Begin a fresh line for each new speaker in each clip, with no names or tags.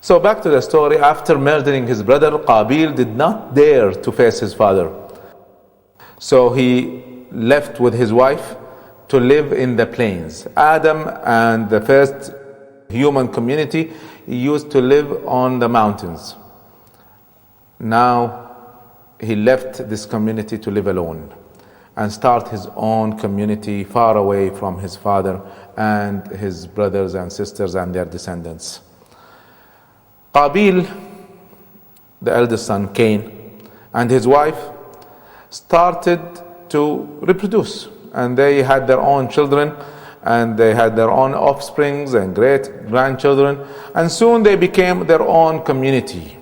So back to the story. After murdering his brother, Qabil did not dare to face his father. So he left with his wife to live in the plains. Adam and the first human community used to live on the mountains. Now he left this community to live alone and start his own community far away from his father and his brothers and sisters and their descendants. Qabil, the eldest son, Cain, and his wife started to reproduce, and they had their own children, and they had their own offsprings and great grandchildren, and soon they became their own community.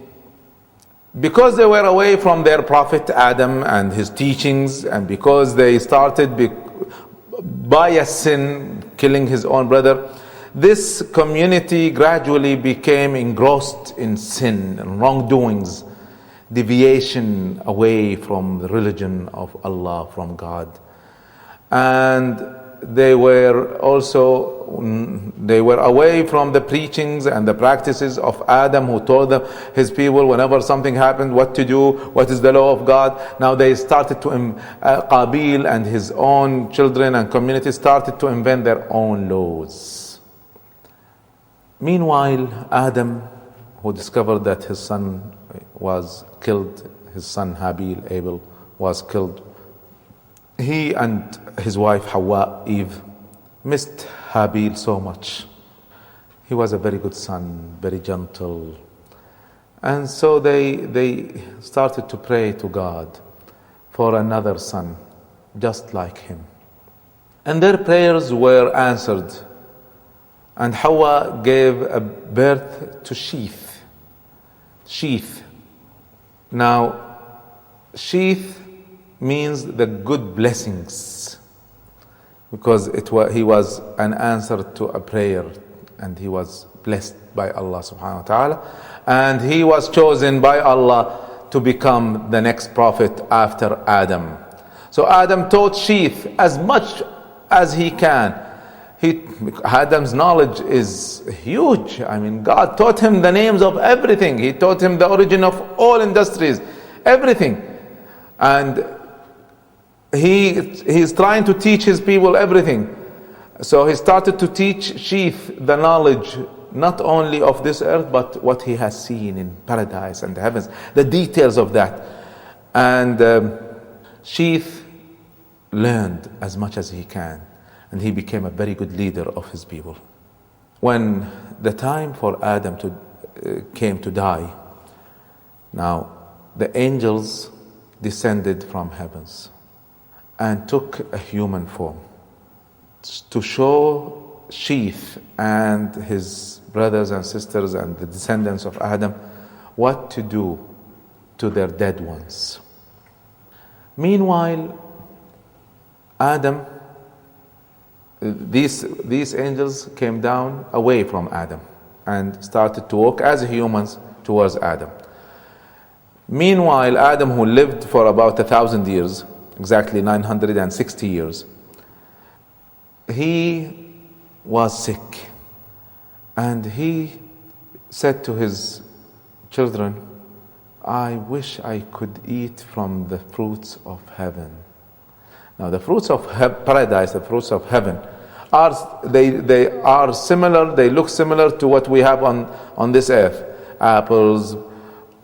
Because they were away from their prophet Adam and his teachings, and because they started by a sin, killing his own brother, this community gradually became engrossed in sin and wrongdoings, deviation away from the religion of Allah, from God. And they were away from the preachings and the practices of Adam, who told them, his people, whenever something happened, what to do, what is the law of God. Now they started to, Qabil and his own children and community started to invent their own laws. Meanwhile, Adam, who discovered that his son was killed, his son Abel was killed, he and his wife Hawa, Eve, missed Habil so much. He was a very good son, very gentle. And so they started to pray to God for another son, just like him. And their prayers were answered. And Hawa gave a birth to Sheath. Now, Sheath means the good blessings, because he was an answer to a prayer, and he was blessed by Allah subhanahu wa ta'ala, and he was chosen by Allah to become the next prophet after Adam. So Adam taught Sheath as much as he can. Adam's knowledge is huge. I mean, God taught him the names of everything. He taught him the origin of all industries, everything. And he's trying to teach his people everything. So he started to teach Sheath the knowledge, not only of this earth, but what he has seen in paradise and the heavens, the details of that. And Sheath learned as much as he can, and he became a very good leader of his people. When the time for Adam came to die, now the angels descended from heavens and took a human form to show Sheath and his brothers and sisters and the descendants of Adam what to do to their dead ones. Meanwhile, Adam, these angels came down away from Adam and started to walk as humans towards Adam. Meanwhile, Adam, who lived for about 1,000 years, exactly 960 years, he was sick, and he said to his children, I wish I could eat from the fruits of heaven. Now the fruits of paradise, the fruits of heaven, they are similar, they look similar to what we have on this earth. Apples,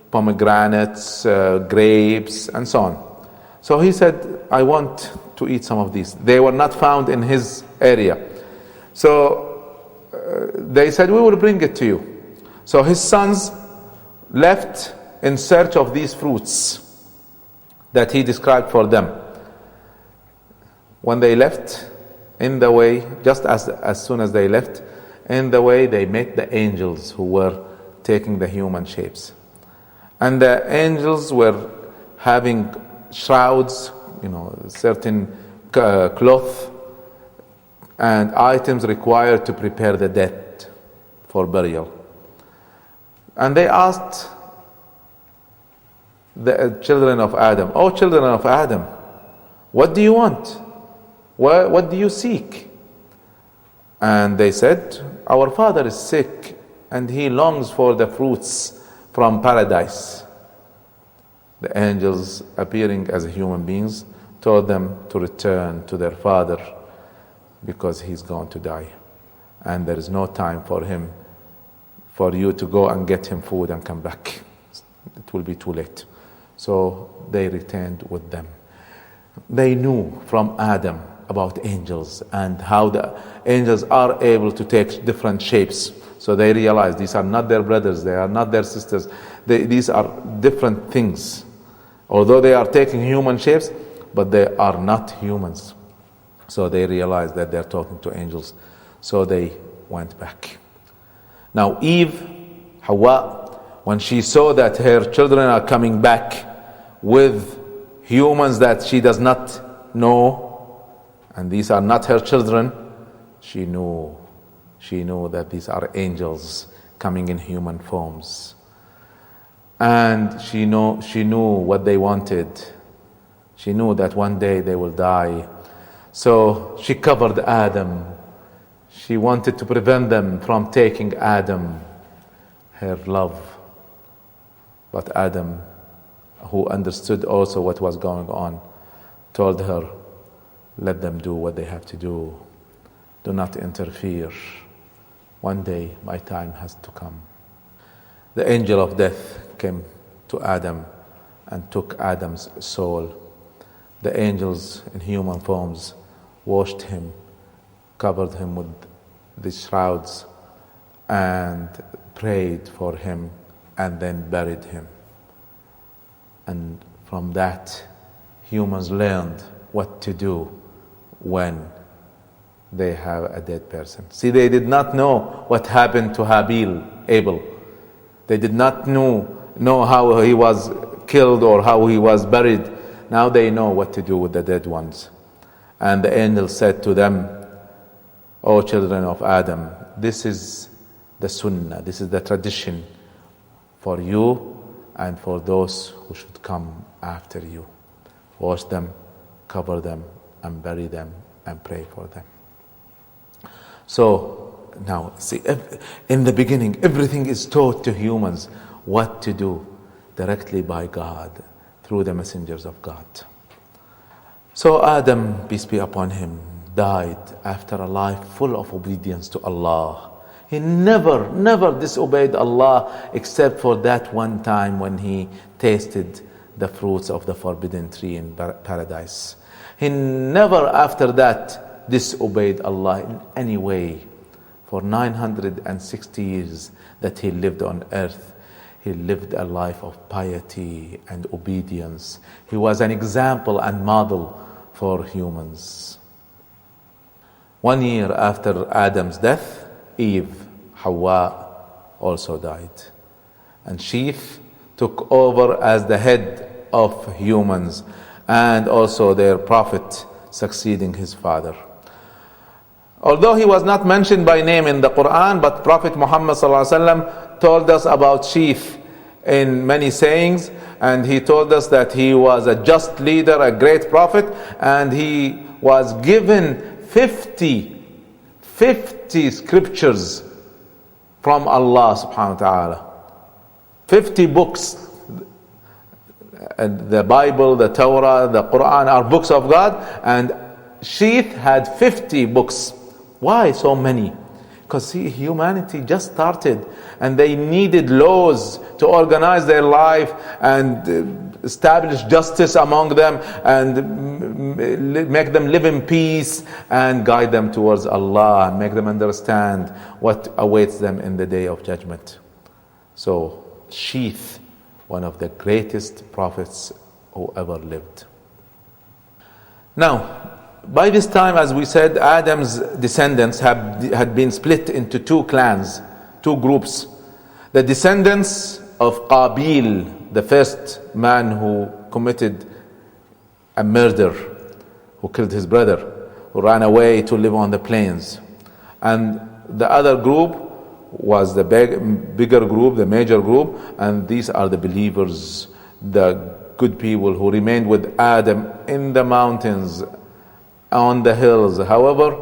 pomegranates, grapes, and so on. So he said, I want to eat some of these. They were not found in his area. So they said, we will bring it to you. So his sons left in search of these fruits that he described for them. When they left, in the way, just as soon as they left, in the way they met the angels who were taking the human shapes. And the angels were having shrouds, certain cloth and items required to prepare the dead for burial. And they asked the children of Adam, "Oh, children of Adam, what do you want? What do you seek?" And they said, "Our father is sick and he longs for the fruits from paradise. The angels, appearing as human beings, told them to return to their father because he's going to die. And there is no time for him, for you to go and get him food and come back. It will be too late. So they returned with them. They knew from Adam about angels and how the angels are able to take different shapes. So they realized these are not their brothers, they are not their sisters. These are different things. Although they are taking human shapes, but they are not humans. So they realized that they're talking to angels. So they went back. Now Eve, Hawa, when she saw that her children are coming back with humans that she does not know, and these are not her children, she knew that these are angels coming in human forms. And she knew what they wanted. She knew that one day they will die. So she covered Adam. She wanted to prevent them from taking Adam, her love. But Adam, who understood also what was going on, told her, let them do what they have to do. Do not interfere. One day my time has to come. The angel of death came to Adam and took Adam's soul. The angels in human forms washed him, covered him with the shrouds, and prayed for him, and then buried him. And from that, humans learned what to do when they have a dead person. See, they did not know what happened to Abel. They did not know how he was killed or how he was buried. Now they know what to do with the dead ones. And the angel said to them, O children of Adam, this is the sunnah, this is the tradition for you and for those who should come after you. Wash them, cover them, and bury them, and pray for them. So now, see, in the beginning, everything is taught to humans what to do directly by God through the messengers of God. So Adam, peace be upon him, died after a life full of obedience to Allah. He never disobeyed Allah except for that one time when he tasted the fruits of the forbidden tree in paradise. He never after that disobeyed Allah in any way. For 960 years that he lived on earth, he lived a life of piety and obedience. He was an example and model for humans. 1 year after Adam's death, Eve, Hawa, also died. And Sheeth took over as the head of humans, and also their prophet, succeeding his father. Although he was not mentioned by name in the Quran, but Prophet Muhammad ﷺ told us about Sheeth in many sayings, and he told us that he was a just leader, a great prophet, and he was given 50 scriptures from Allah subhanahu wa ta'ala. 50 books. And the Bible, the Torah, the Quran are books of God, and Sheeth had 50 books. Why so many? Because see, humanity just started and they needed laws to organize their life and establish justice among them and make them live in peace and guide them towards Allah and make them understand what awaits them in the day of judgment. So Sheeth, one of the greatest prophets who ever lived. Now, by this time, as we said, Adam's descendants had been split into two clans, two groups. The descendants of Qabil, the first man who committed a murder, who killed his brother, who ran away to live on the plains. And the other group was the bigger group, the major group, and these are the believers, the good people who remained with Adam in the mountains, on the hills. However,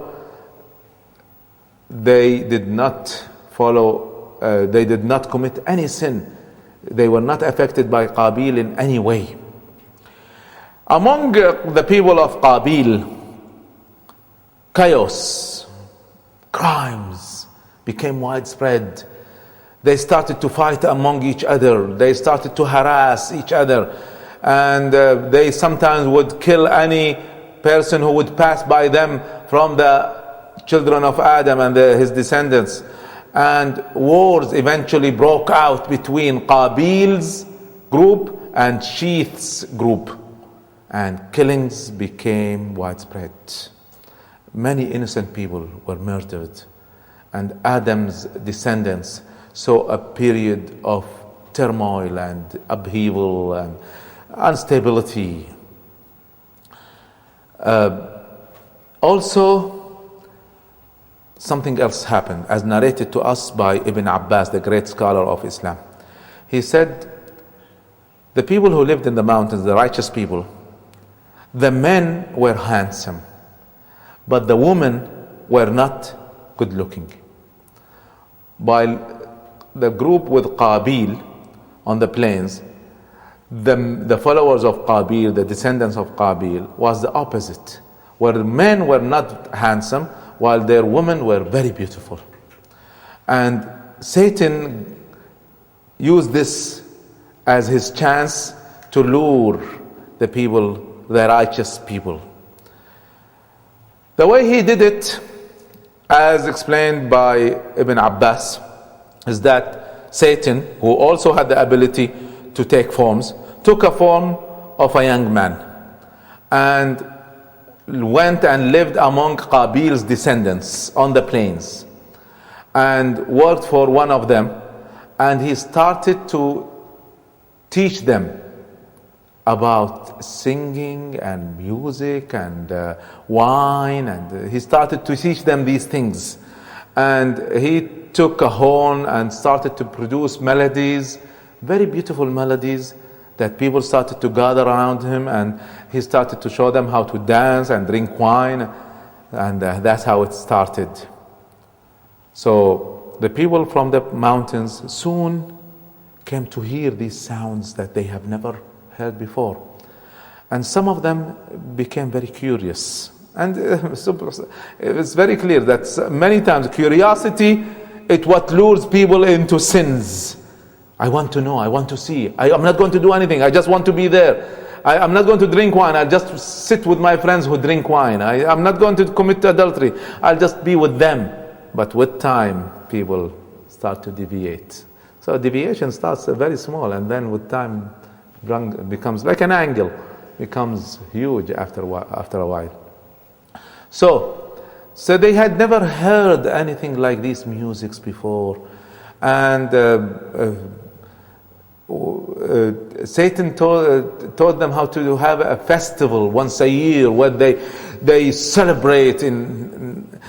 they did not follow they did not commit any sin. They were not affected by Qabil in any way. Among the people of Qabil, chaos, crimes became widespread. They started to fight among each other. They started to harass each other. And they sometimes would kill any person who would pass by them from the children of Adam and his descendants. And wars eventually broke out between Qabil's group and Sheeth's group. And killings became widespread. Many innocent people were murdered. And Adam's descendants saw a period of turmoil and upheaval and instability. Also, something else happened, as narrated to us by Ibn Abbas, the great scholar of Islam. He said, the people who lived in the mountains, the righteous people, the men were handsome, but the women were not good looking. While the group with Qabil on the plains, the followers of Qabil, the descendants of Qabil, was the opposite, where the men were not handsome, while their women were very beautiful. And Satan used this as his chance to lure the people, the righteous people. The way he did it, as explained by Ibn Abbas, is that Satan, who also had the ability to take forms, took a form of a young man and went and lived among Qabil's descendants on the plains and worked for one of them, and he started to teach them about singing and music and wine, and he started to teach them these things. And he took a horn and started to produce melodies, very beautiful melodies, that people started to gather around him, and he started to show them how to dance and drink wine, and that's how it started. So the people from the mountains soon came to hear these sounds that they have never heard before, and some of them became very curious. And it's very clear that many times curiosity is what lures people into sins. I want to know, I want to see. I'm not going to do anything, I just want to be there. I'm not going to drink wine, I'll just sit with my friends who drink wine. I'm not going to commit adultery, I'll just be with them. But with time, people start to deviate. So deviation starts very small, and then with time becomes like an angle, becomes huge after a while. So they had never heard anything like these musics before. And Satan taught them how to have a festival once a year where they celebrate.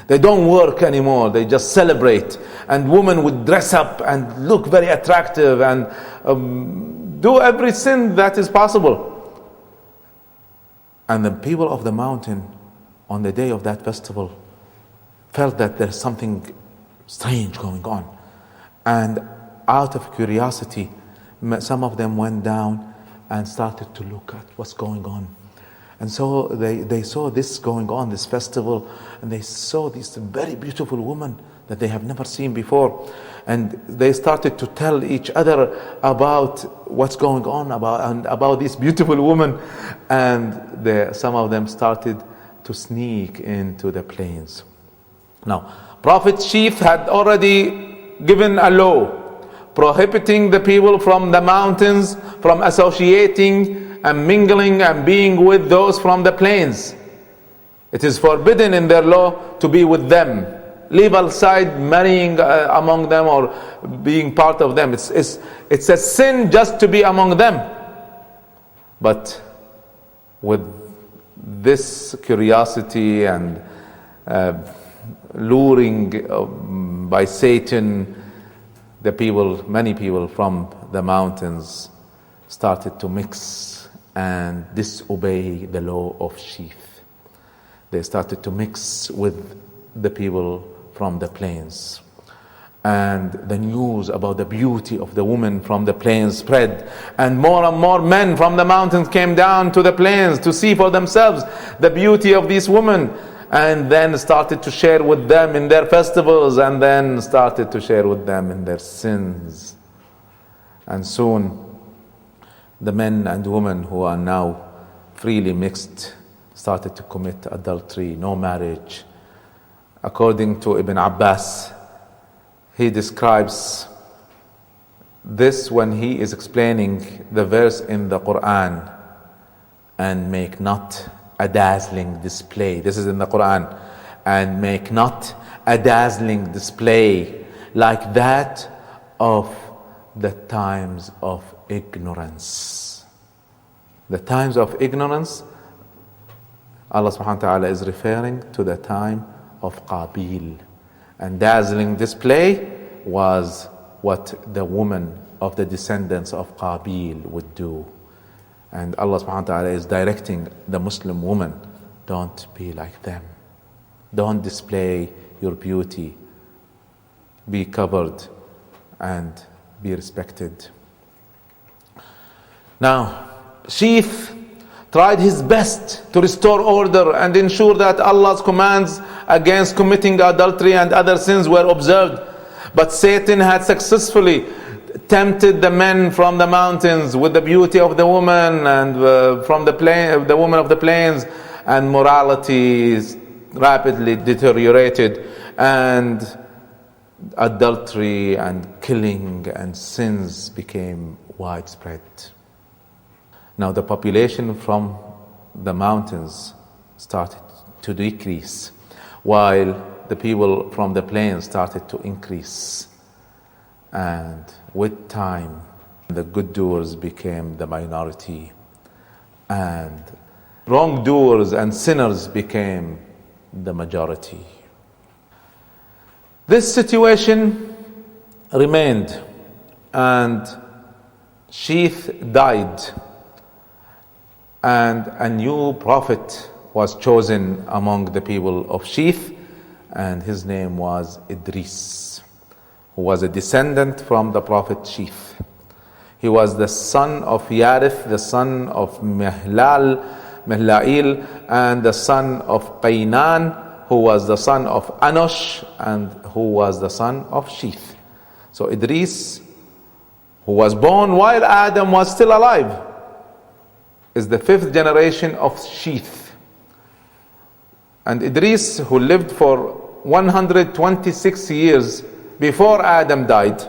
They don't work anymore, they just celebrate. And women would dress up and look very attractive and do every sin that is possible. And the people of the mountain on the day of that festival felt that there's something strange going on. And out of curiosity, some of them went down and started to look at what's going on. And so they saw this going on, this festival, and they saw this very beautiful woman that they have never seen before. And they started to tell each other about what's going on, about this beautiful woman. And some of them started to sneak into the plains. Now, Prophet Sheeth had already given a law prohibiting the people from the mountains from associating and mingling and being with those from the plains. It is forbidden in their law to be with them. Leave aside marrying among them or being part of them. It's a sin just to be among them. But with this curiosity and luring by Satan, many people from the mountains started to mix and disobey the law of Sheeth. They started to mix with the people from the plains. And the news about the beauty of the woman from the plains spread, and more men from the mountains came down to the plains to see for themselves the beauty of these women, and then started to share with them in their festivals, and then started to share with them in their sins. And soon the men and women who are now freely mixed started to commit adultery, no marriage. According to Ibn Abbas, he describes this when he is explaining the verse in the Quran, and make not a dazzling display. This is in the Quran. And make not a dazzling display like that of the times of ignorance. The times of ignorance, Allah subhanahu wa ta'ala is referring to the time of Qabil. And dazzling display was what the woman of the descendants of Qabil would do. And Allah subhanahu wa ta'ala is directing the Muslim woman, don't be like them. Don't display your beauty. Be covered and be respected. Now, Sheeth tried his best to restore order and ensure that Allah's commands against committing adultery and other sins were observed. But Satan had successfully tempted the men from the mountains with the beauty of the woman and from the woman of the plains, and morality rapidly deteriorated, and adultery and killing and sins became widespread. Now the population from the mountains started to decrease, while the people from the plains started to increase. And with time, the good doers became the minority, and wrongdoers and sinners became the majority. This situation remained, and Sheeth died, and a new prophet was chosen among the people of Sheeth, and his name was Idris, who was a descendant from the prophet Sheeth. He was the son of Yarith, the son of Mihla'il, and the son of Qaynan, who was the son of Anosh, and who was the son of Sheeth. So Idris, who was born while Adam was still alive, is the fifth generation of Sheeth. And Idris, who lived for 126 years before Adam died,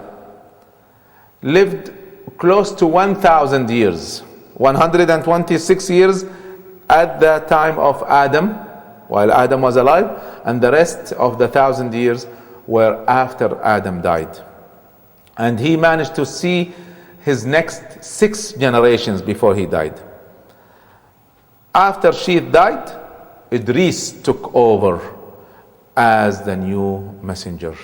lived close to 1,000 years. 126 years at the time of Adam, while Adam was alive, and the rest of the 1,000 years were after Adam died. And he managed to see his next 6 generations before he died. After Sheeth died, Idris took over as the new messenger,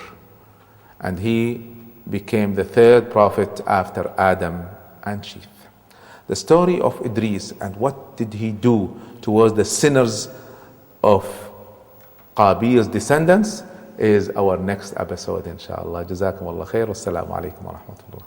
and he became the third prophet after Adam and Sheeth. The story of Idris and what did he do towards the sinners of Qabil's descendants is our next episode, inshallah. Jazakum Allah khair. Wassalamu alaikum wa rahmatullah.